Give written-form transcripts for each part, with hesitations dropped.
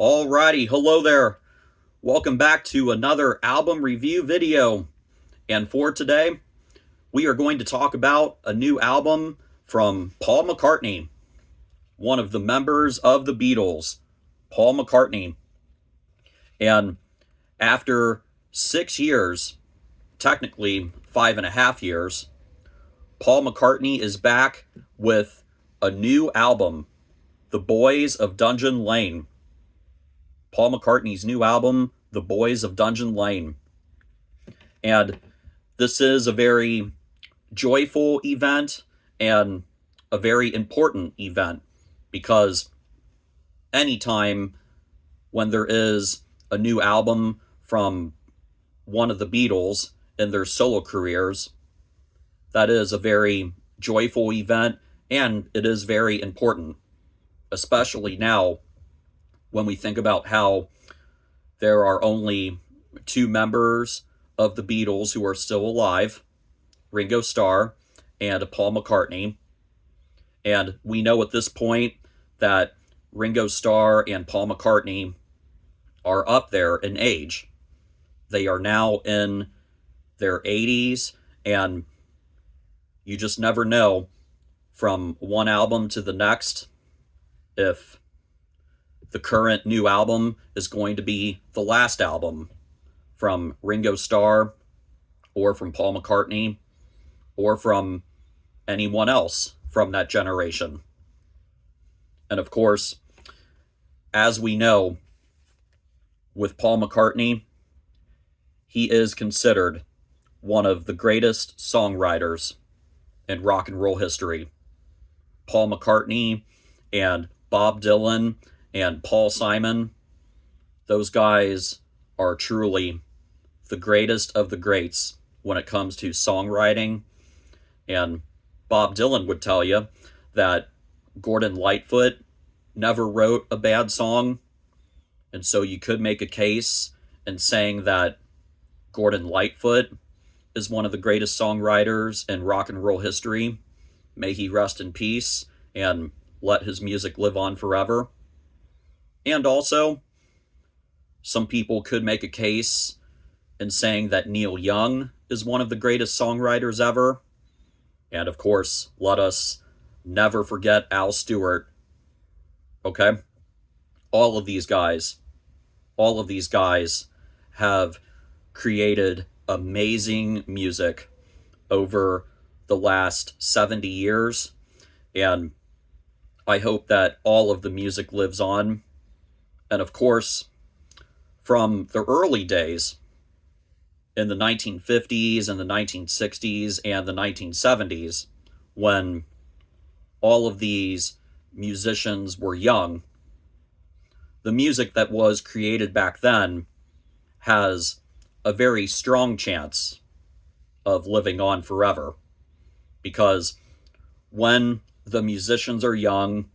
Alrighty, hello there. Welcome back to another album review video. And for today, we are going to talk about a new album from Paul McCartney, one of the members of the Beatles, Paul McCartney. And after 6 years, technically 5.5 years, Paul McCartney is back with a new album, The Boys of Dungeon Lane. Paul McCartney's new album, The Boys of Dungeon Lane. And this is a very joyful event and a very important event because anytime when there is a new album from one of the Beatles in their solo careers, that is a very joyful event and it is very important, especially now when we think about how there are only two members of the Beatles who are still alive, Ringo Starr and Paul McCartney. And we know at this point that Ringo Starr and Paul McCartney are up there in age. They are now in their 80s, and you just never know from one album to the next if the current new album is going to be the last album from Ringo Starr or from Paul McCartney or from anyone else from that generation. And of course, as we know, with Paul McCartney, he is considered one of the greatest songwriters in rock and roll history. Paul McCartney and Bob Dylan and Paul Simon, those guys are truly the greatest of the greats when it comes to songwriting. And Bob Dylan would tell you that Gordon Lightfoot never wrote a bad song. And so you could make a case in saying that Gordon Lightfoot is one of the greatest songwriters in rock and roll history. May he rest in peace and let his music live on forever. And also, some people could make a case in saying that Neil Young is one of the greatest songwriters ever. And of course, let us never forget Al Stewart. Okay? All of these guys have created amazing music over the last 70 years. And I hope that all of the music lives on. And of course, from the early days in the 1950s and the 1960s and the 1970s, when all of these musicians were young, the music that was created back then has a very strong chance of living on forever. Because when the musicians are young,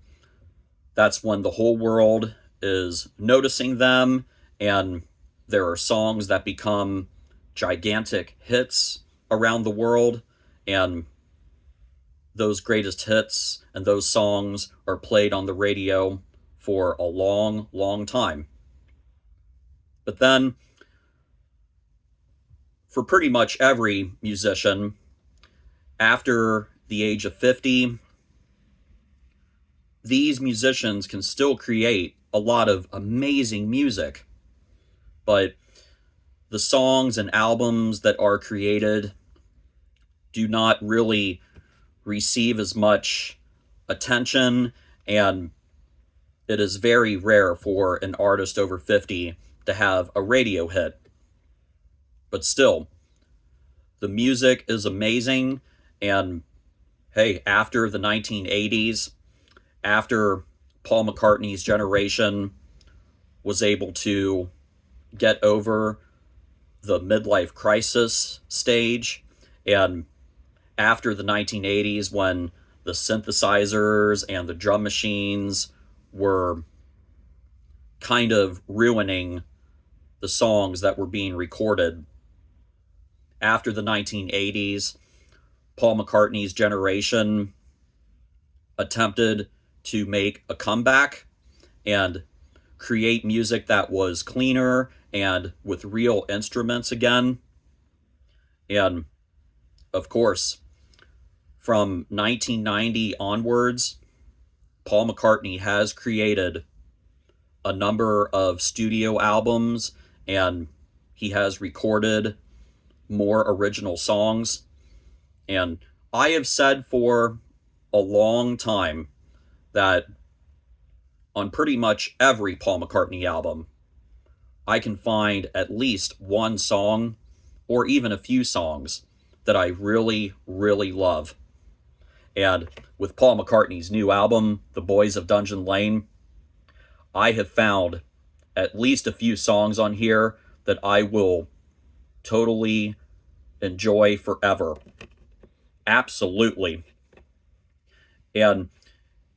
that's when the whole world is noticing them, and there are songs that become gigantic hits around the world, and those greatest hits and those songs are played on the radio for a long, long time. But then, for pretty much every musician, after the age of 50, these musicians can still create a lot of amazing music, but the songs and albums that are created do not really receive as much attention, and it is very rare for an artist over 50 to have a radio hit. But still, the music is amazing, and hey, after the 1980s, after Paul McCartney's generation was able to get over the midlife crisis stage, and after the 1980s when the synthesizers and the drum machines were kind of ruining the songs that were being recorded, after the 1980s, Paul McCartney's generation attempted to make a comeback and create music that was cleaner and with real instruments again. And of course, from 1990 onwards, Paul McCartney has created a number of studio albums, and he has recorded more original songs. And I have said for a long time that on pretty much every Paul McCartney album, I can find at least one song or even a few songs that I really, really love. And with Paul McCartney's new album, The Boys of Dungeon Lane, I have found at least a few songs on here that I will totally enjoy forever. Absolutely. And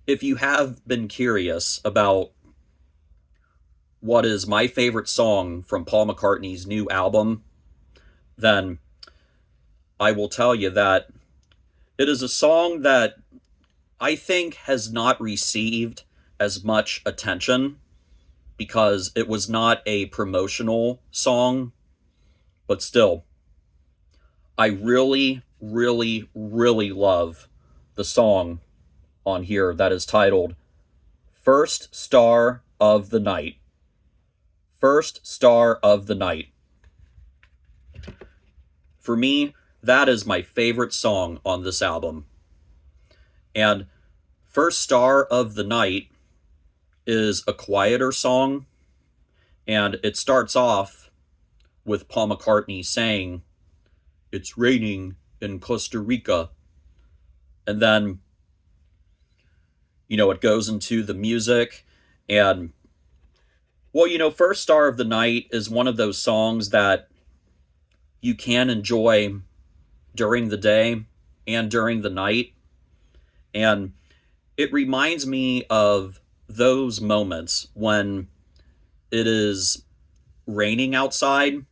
if you have been curious about what is my favorite song from Paul McCartney's new album, then I will tell you that it is a song that I think has not received as much attention because it was not a promotional song, but still, I really, really, really love the song on here that is titled First Star of the Night. First Star of the Night. For me, that is my favorite song on this album. And First Star of the Night is a quieter song, and it starts off with Paul McCartney saying, "It's raining in Costa Rica." And then, it goes into the music, and, First Star of the Night is one of those songs that you can enjoy during the day and during the night. And it reminds me of those moments when it is raining outside,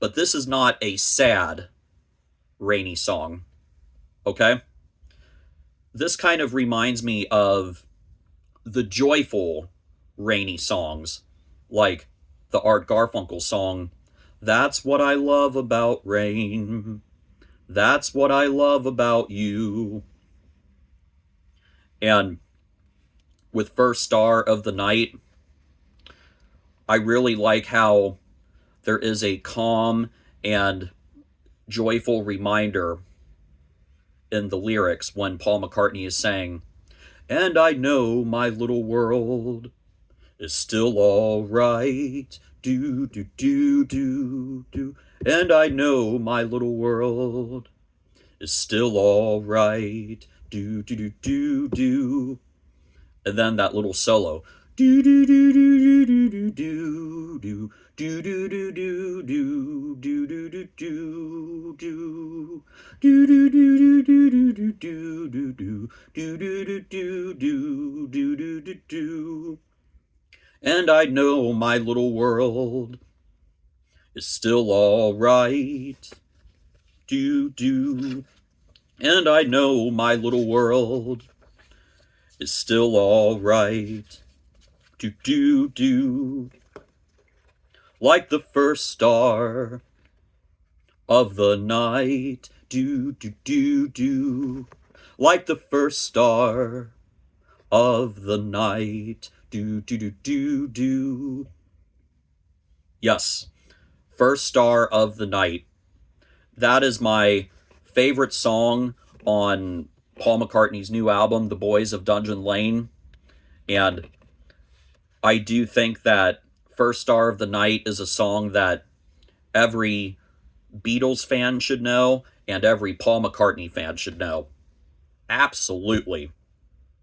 but this is not a sad, rainy song, okay? This kind of reminds me of the joyful, rainy songs, like the Art Garfunkel song, "That's What I Love About Rain. That's what I love about you." And with First Star of the Night, I really like how there is a calm and joyful reminder in the lyrics when Paul McCartney is saying, "And I know my little world is still all right. Do, do, do, do, do. And I know my little world is still all right. Do, do, do, do, do." And then that little solo. Do, do, do, do, do, do, do, do. Do, do, do, do, do, do, do, do, do, do. Do, do, do, do, do, do, do, do, do. Do, do, do, do, do, do, do, do, do. And I know my little world is still all right. Do, do. And I know my little world is still all right. Do, do, do. Like the first star of the night. Do, do, do, do. Like the first star of the night. Do, do, do, do, do. Yes, First Star of the Night. That is my favorite song on Paul McCartney's new album, The Boys of Dungeon Lane. And I do think that First Star of the Night is a song that every Beatles fan should know and every Paul McCartney fan should know. Absolutely.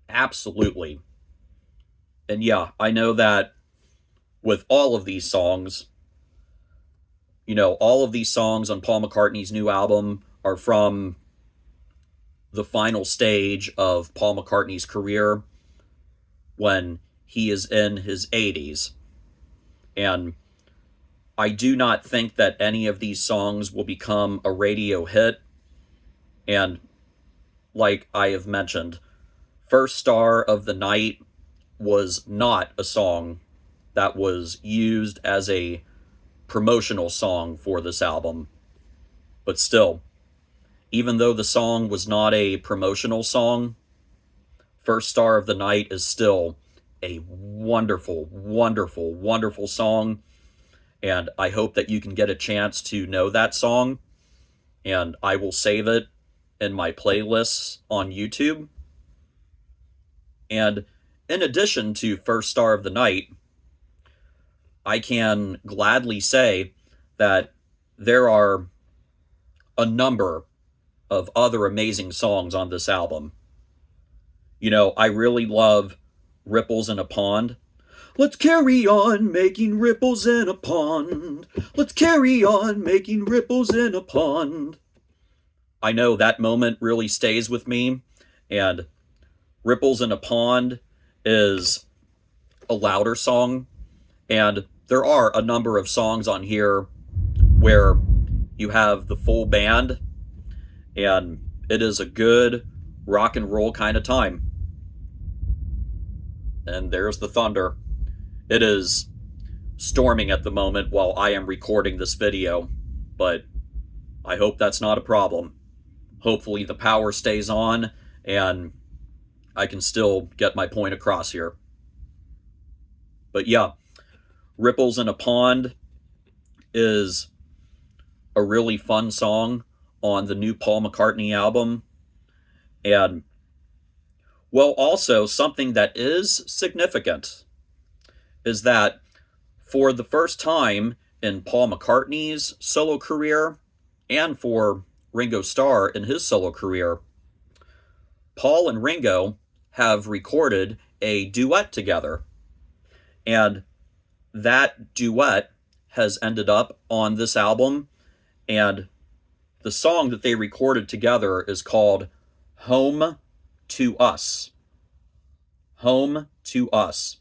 Absolutely. And yeah, I know that with all of these songs, all of these songs on Paul McCartney's new album are from the final stage of Paul McCartney's career when he is in his 80s. And I do not think that any of these songs will become a radio hit. And like I have mentioned, First Star of the Night was not a song that was used as a promotional song for this album. But still, even though the song was not a promotional song, First Star of the Night is still a wonderful, wonderful, wonderful song. And I hope that you can get a chance to know that song. And I will save it in my playlists on YouTube. And in addition to First Star of the Night, I can gladly say that there are a number of other amazing songs on this album. You know, I really love Ripples in a Pond. Let's carry on making ripples in a pond. Let's carry on making ripples in a pond. I know that moment really stays with me, and Ripples in a Pond is a louder song, and there are a number of songs on here where you have the full band, and it is a good rock and roll kind of time. And there's the thunder. It is storming at the moment while I am recording this video, but I hope that's not a problem. Hopefully the power stays on and I can still get my point across here. But yeah, Ripples in a Pond is a really fun song on the new Paul McCartney album. And, well, also something that is significant is that for the first time in Paul McCartney's solo career and for Ringo Starr in his solo career, Paul and Ringo have recorded a duet together. And that duet has ended up on this album, and the song that they recorded together is called Home to Us. Home to Us.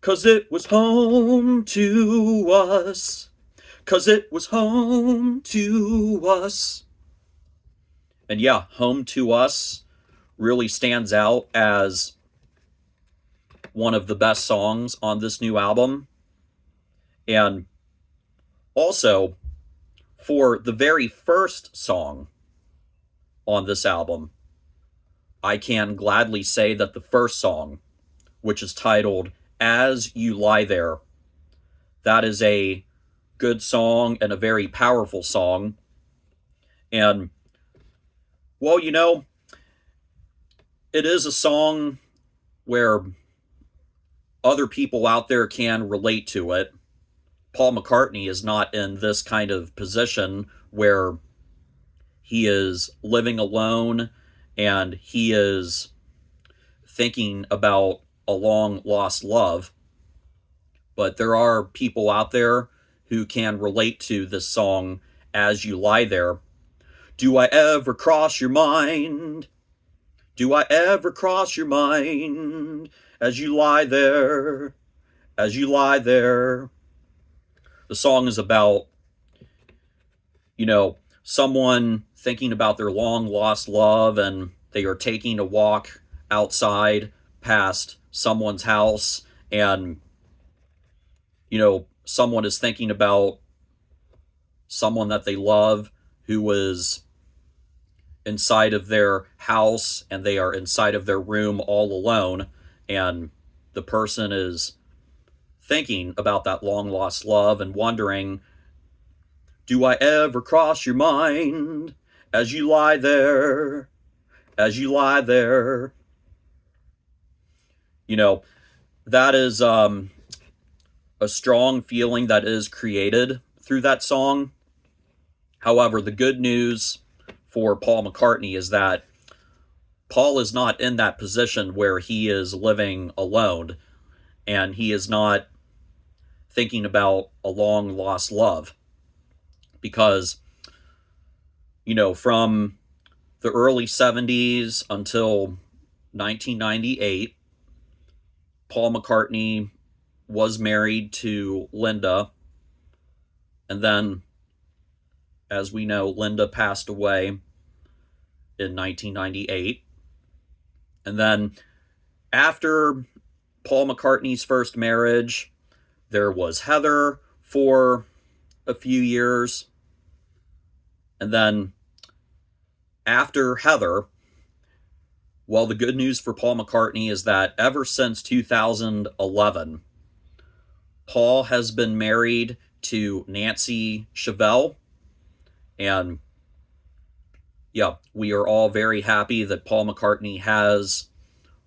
'Cause it was home to us. 'Cause it was home to us. And yeah, Home to Us really stands out as one of the best songs on this new album. And also, for the very first song on this album, I can gladly say that the first song, which is titled As You Lie There, that is a good song and a very powerful song. And, well, you know, it is a song where other people out there can relate to it. Paul McCartney is not in this kind of position where he is living alone and he is thinking about a long-lost love. But there are people out there who can relate to this song, As You Lie There. Do I ever cross your mind? Do I ever cross your mind? As you lie there, as you lie there. The song is about, you know, someone thinking about their long-lost love, and they are taking a walk outside past someone's house, and, you know, someone is thinking about someone that they love who was inside of their house, and they are inside of their room all alone, and the person is thinking about that long-lost love and wondering, do I ever cross your mind as you lie there, as you lie there? You know, that is a strong feeling that is created through that song. However, the good news for Paul McCartney is that Paul is not in that position where he is living alone, and he is not thinking about a long-lost love. Because, you know, from the early 70s until 1998, Paul McCartney was married to Linda, and then, as we know, Linda passed away in 1998. And then after Paul McCartney's first marriage, there was Heather for a few years. And then after Heather, well, the good news for Paul McCartney is that ever since 2011, Paul has been married to Nancy Chevelle. And yeah, we are all very happy that Paul McCartney has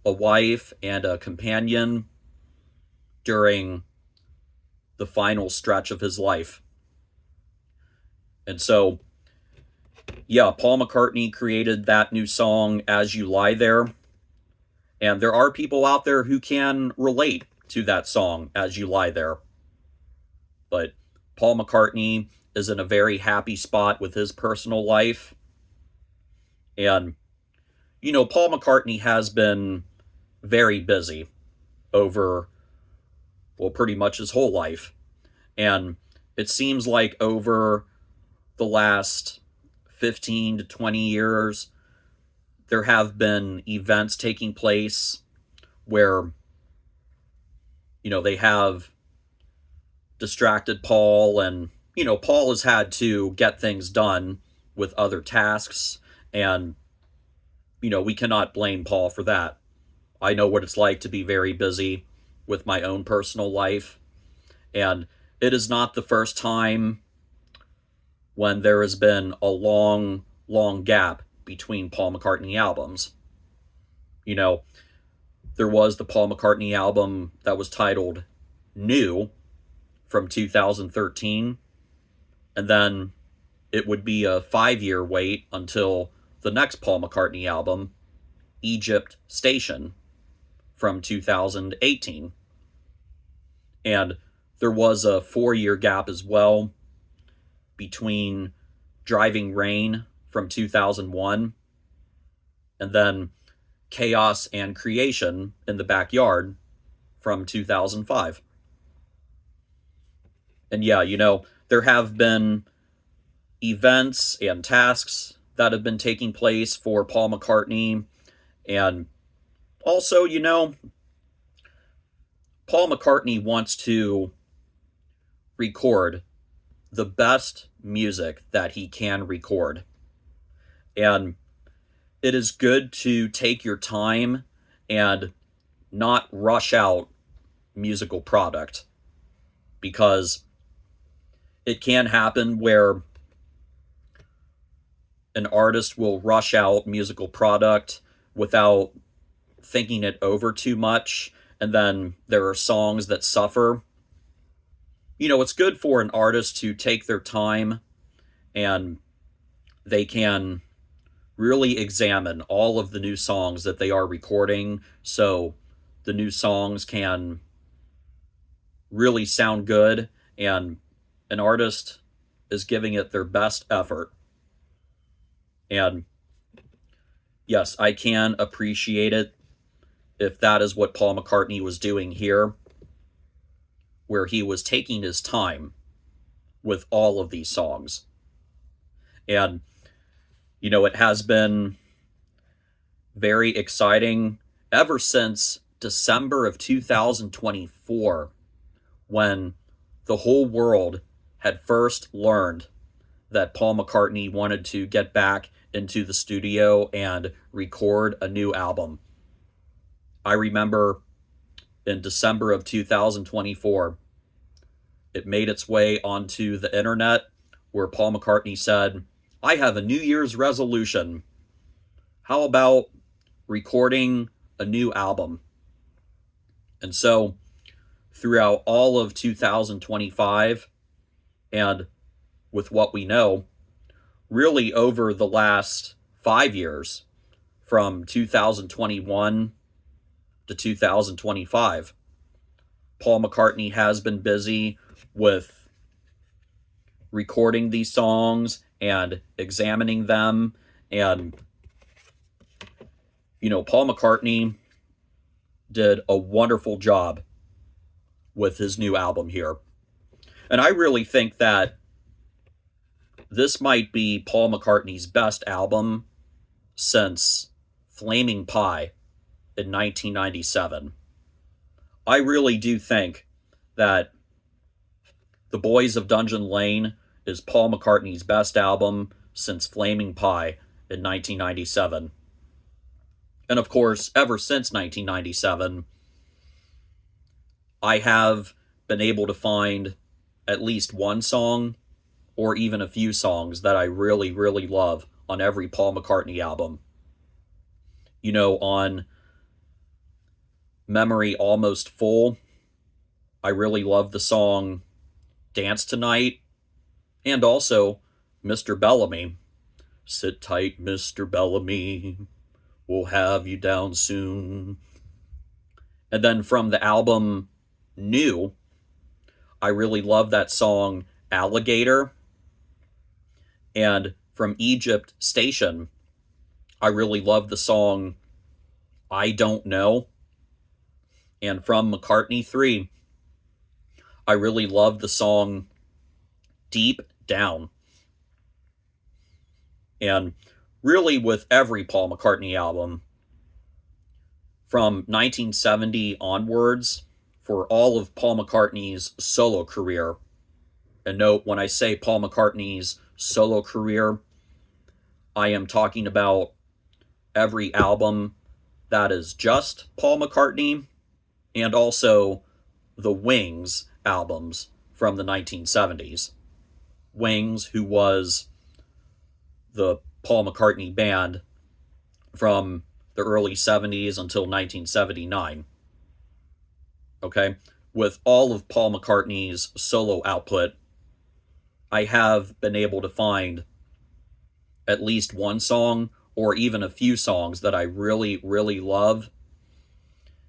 a wife and a companion during the final stretch of his life. And so, yeah, Paul McCartney created that new song, As You Lie There. And there are people out there who can relate to that song, As You Lie There. But Paul McCartney is in a very happy spot with his personal life. And, you know, Paul McCartney has been very busy over, well, pretty much his whole life. And it seems like over the last 15 to 20 years, there have been events taking place where, you know, they have distracted Paul, and, you know, Paul has had to get things done with other tasks, and, you know, we cannot blame Paul for that. I know what it's like to be very busy with my own personal life, and it is not the first time when there has been a long gap between Paul McCartney albums. You know, there was the Paul McCartney album that was titled New from 2013, and then it would be a 5-year wait until the next Paul McCartney album, Egypt Station, from 2018. And there was a 4-year gap as well between Driving Rain from 2001 and then Chaos and Creation in the Backyard from 2005. And yeah, you know, there have been events and tasks that have been taking place for Paul McCartney. And also, you know, Paul McCartney wants to record the best music that he can record. And it is good to take your time and not rush out musical product, because it can happen where an artist will rush out musical product without thinking it over too much, and then there are songs that suffer. You know, it's good for an artist to take their time, and they can really examine all of the new songs that they are recording, so the new songs can really sound good, and an artist is giving it their best effort. And yes, I can appreciate it if that is what Paul McCartney was doing here, where he was taking his time with all of these songs. And, you know, it has been very exciting ever since December of 2024, when the whole world had first learned that Paul McCartney wanted to get back into the studio and record a new album. I remember in December of 2024, it made its way onto the internet where Paul McCartney said, "I have a New Year's resolution. How about recording a new album?" And so throughout all of 2025, and with what we know, really over the last 5 years, from 2021 to 2025, Paul McCartney has been busy with recording these songs and examining them. And, you know, Paul McCartney did a wonderful job with his new album here. And I really think that this might be Paul McCartney's best album since Flaming Pie in 1997. I really do think that The Boys of Dungeon Lane is Paul McCartney's best album since Flaming Pie in 1997. And of course, ever since 1997, I have been able to find at least one song or even a few songs that I really, really love on every Paul McCartney album. You know, on Memory Almost Full, I really love the song Dance Tonight, and also Mr. Bellamy. Sit tight, Mr. Bellamy, we'll have you down soon. And then from the album New, I really love that song Alligator. And from Egypt Station, I really love the song I Don't Know. And from McCartney 3, I really love the song Deep Down. And really with every Paul McCartney album, from 1970 onwards, for all of Paul McCartney's solo career, and note when I say Paul McCartney's solo career, I am talking about every album that is just Paul McCartney, and also the Wings albums from the 1970s. Wings, who was the Paul McCartney band from the early 70s until 1979. Okay? With all of Paul McCartney's solo output, I have been able to find at least one song or even a few songs that I really, really love.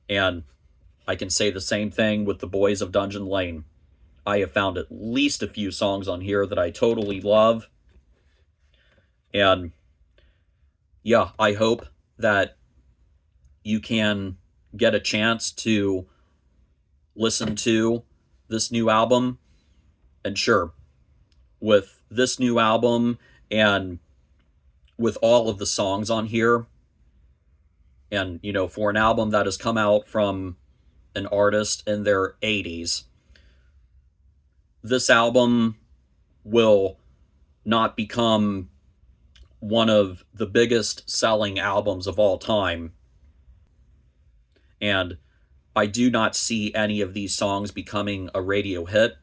And I can say the same thing with the Boys of Dungeon Lane. I have found at least a few songs on here that I totally love. And yeah, I hope that you can get a chance to listen to this new album. And sure, with this new album and with all of the songs on here, and, you know, for an album that has come out from an artist in their 80s, this album will not become one of the biggest selling albums of all time. And I do not see any of these songs becoming a radio hit.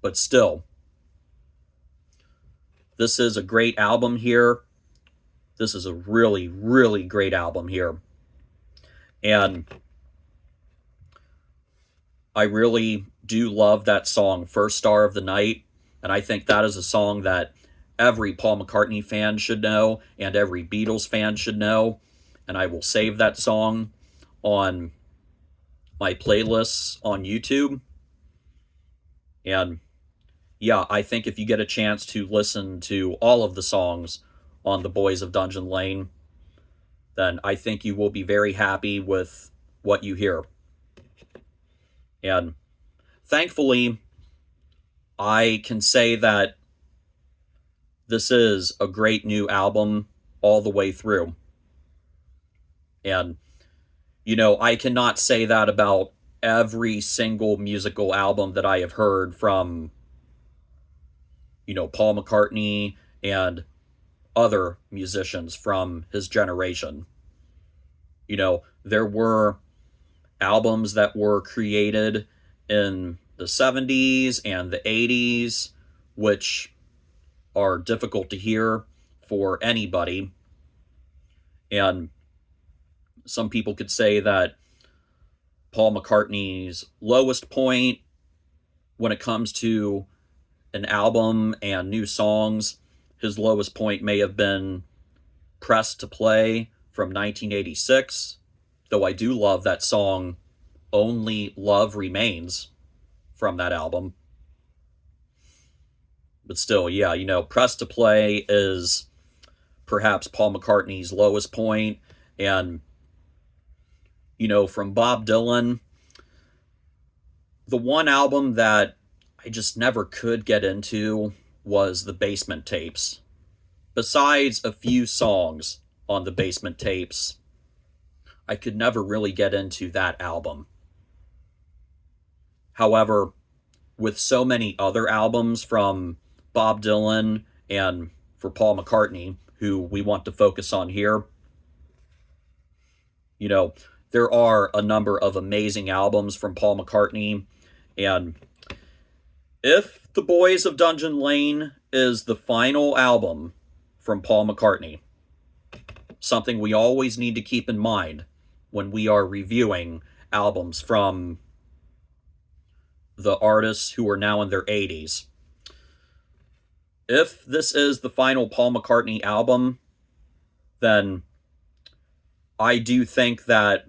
But still, this is a great album here. This is a really, really great album here. And I really do love that song, First Star of the Night. And I think that is a song that every Paul McCartney fan should know and every Beatles fan should know. And I will save that song on my playlists on YouTube. And yeah, I think if you get a chance to listen to all of the songs on the Boys of Dungeon Lane, then I think you will be very happy with what you hear. And thankfully, I can say that this is a great new album all the way through. And, you know, I cannot say that about every single musical album that I have heard from, you know, Paul McCartney and other musicians from his generation. You know, there were albums that were created in the 70s and the 80s, which are difficult to hear for anybody. And some people could say that Paul McCartney's lowest point when it comes to an album and new songs, his lowest point may have been Press to Play from 1986, though I do love that song Only Love Remains from that album. But still, yeah, you know, Press to Play is perhaps Paul McCartney's lowest point. And, you know, from Bob Dylan, the one album that I just never could get into was the Basement Tapes. Besides a few songs on the Basement Tapes, I could never really get into that album. However, with so many other albums from Bob Dylan and for Paul McCartney, who we want to focus on here, you know, there are a number of amazing albums from Paul McCartney. And if The Boys of Dungeon Lane is the final album from Paul McCartney, something we always need to keep in mind when we are reviewing albums from the artists who are now in their 80s. If this is the final Paul McCartney album, then I do think that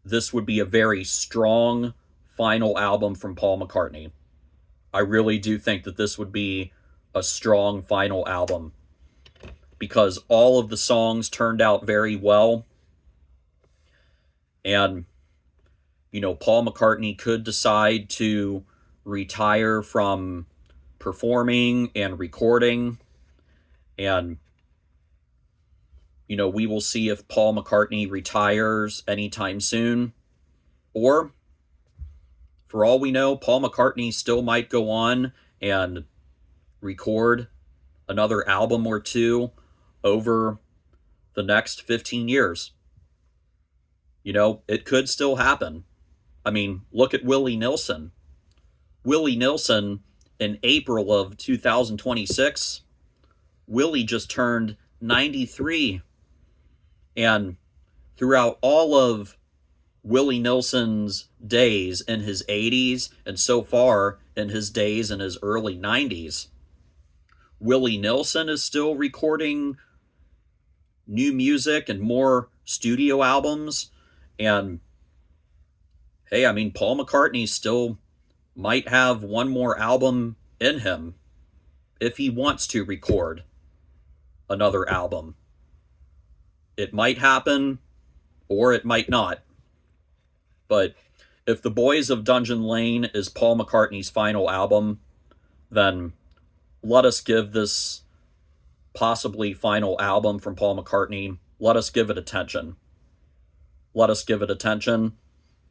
this would be a very strong final album from Paul McCartney. I really do think that this would be a strong final album because all of the songs turned out very well. And, you know, Paul McCartney could decide to retire from performing and recording. And, you know, we will see if Paul McCartney retires anytime soon. Or, for all we know, Paul McCartney still might go on and record another album or two over the next 15 years. You know, it could still happen. I mean, look at Willie Nelson. Willie Nelson, in April of 2026, Willie just turned 93. And throughout all of Willie Nelson's days in his 80s and so far in his days in his early 90s, Willie Nelson is still recording new music and more studio albums. And hey, I mean, Paul McCartney still might have one more album in him if he wants to record another album. It might happen or it might not. But if The Boys of Dungeon Lane is Paul McCartney's final album, then let us give this possibly final album from Paul McCartney, let us give it attention. Let us give it attention.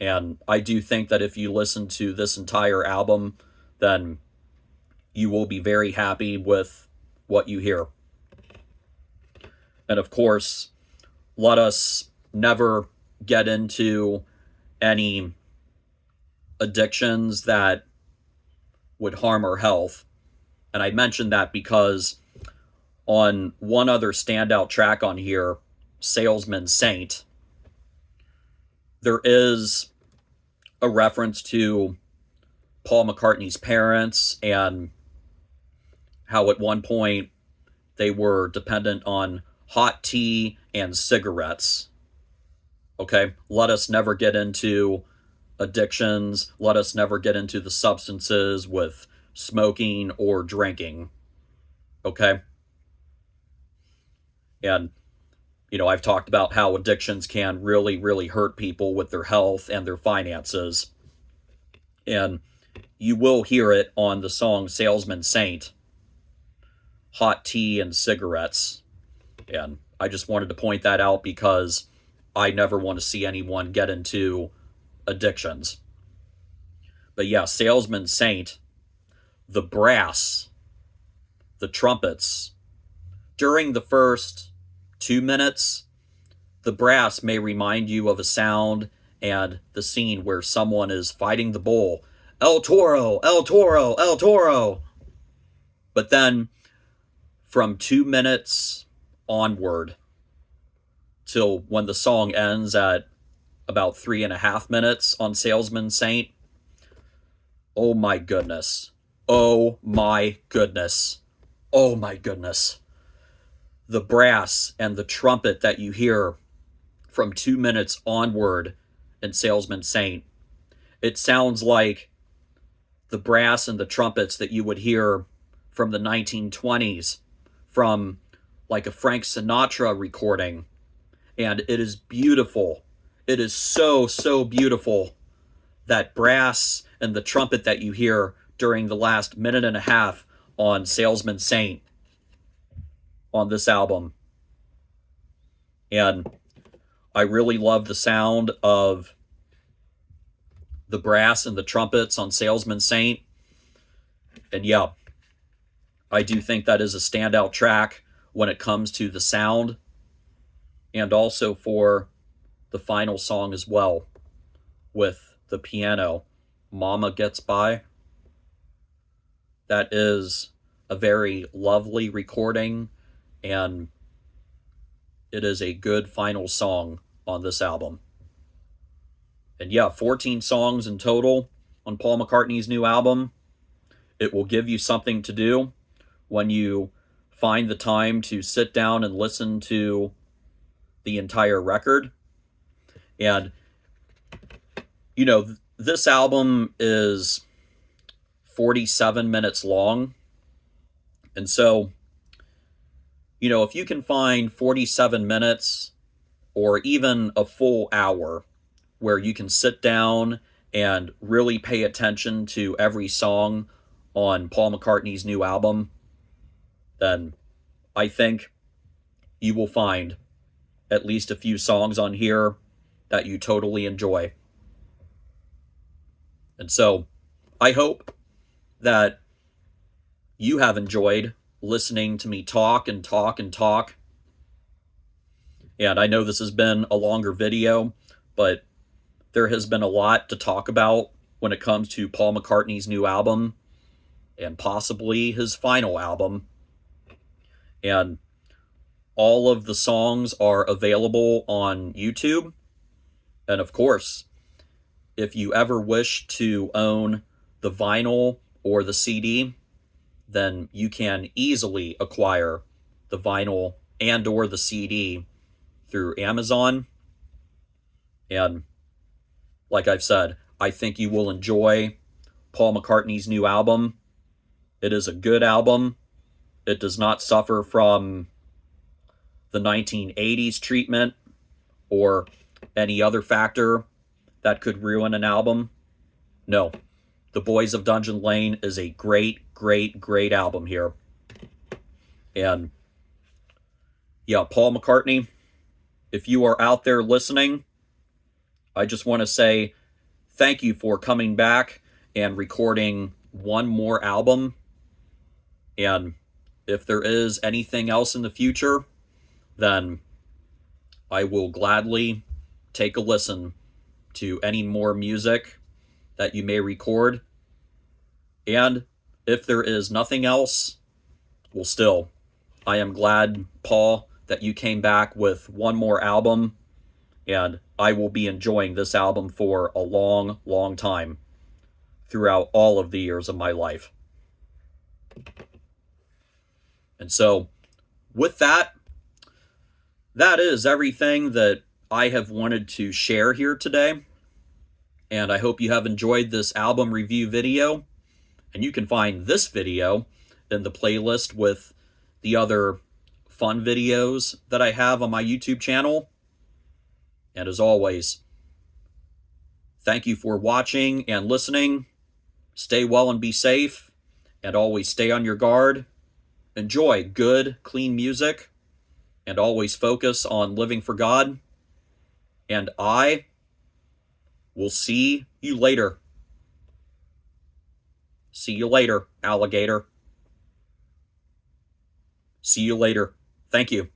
And I do think that if you listen to this entire album, then you will be very happy with what you hear. And of course, let us never get into any addictions that would harm our health. And I mentioned that because on one other standout track on here, 𝘯𝘮𝘮𝘮𝘮, there is a reference to Paul McCartney's parents and how at one point they were dependent on hot tea and cigarettes. Okay, let us never get into addictions. Let us never get into the substances with smoking or drinking. Okay? And, you know, I've talked about how addictions can really, really hurt people with their health and their finances. And you will hear it on the song 𝘯𝘮𝘮𝘮𝘮, hot tea and cigarettes. And I just wanted to point that out because I never want to see anyone get into addictions. But yeah, 𝘯𝘮𝘮𝘮𝘮𝘮, the brass, the trumpets. During the first 2 minutes, the brass may remind you of a sound and the scene where someone is fighting the bull. El Toro, El Toro, El Toro. But then from 2 minutes onward till when the song ends at about 3.5 minutes on 𝘯𝘮𝘮𝘮𝘮𝘮, oh my goodness. Oh my goodness. Oh my goodness. The brass and the trumpet that you hear from 2 minutes onward in 𝘯𝘮𝘮𝘮𝘮𝘮, it sounds like the brass and the trumpets that you would hear from the 1920s, from like a Frank Sinatra recording. And it is beautiful. It is so, so beautiful. That brass and the trumpet that you hear during the last minute and a half on 𝘯𝘮𝘮𝘮𝘮𝘮 on this album. And I really love the sound of the brass and the trumpets on Salesman Saint. And yeah, I do think that is a standout track when it comes to the sound, and also for the final song as well, with the piano, Mama Gets By. That is a very lovely recording, and it is a good final song on this album. And yeah, 14 songs in total on Paul McCartney's new album. It will give you something to do when you find the time to sit down and listen to the entire record. And, you know, this album is 47 minutes long. And so, you know, if you can find 47 minutes or even a full hour where you can sit down and really pay attention to every song on Paul McCartney's new album, then I think you will find at least a few songs on here that you totally enjoy. And so I hope that you have enjoyed listening to me talk and talk and talk. And I know this has been a longer video, but there has been a lot to talk about when it comes to Paul McCartney's new album and possibly his final album. And all of the songs are available on YouTube. And of course, if you ever wish to own the vinyl or the CD, then you can easily acquire the vinyl and or the CD through Amazon. And like I've said, I think you will enjoy Paul McCartney's new album. It is a good album. It does not suffer from the 1980s treatment or any other factor that could ruin an album. No, The Boys of Dungeon Lane is a great, great, great album here. And yeah, Paul McCartney, if you are out there listening, I just want to say thank you for coming back and recording one more album. And if there is anything else in the future, then I will gladly take a listen to any more music that you may record. And if there is nothing else, well, still, I am glad, Paul, that you came back with one more album, and I will be enjoying this album for a long, long time throughout all of the years of my life. And so, with that, that is everything that I have wanted to share here today. And I hope you have enjoyed this album review video. And you can find this video in the playlist with the other fun videos that I have on my YouTube channel. And as always, thank you for watching and listening. Stay well and be safe. And always stay on your guard. Enjoy good, clean music. And always focus on living for God. And I will see you later. See you later, alligator. See you later. Thank you.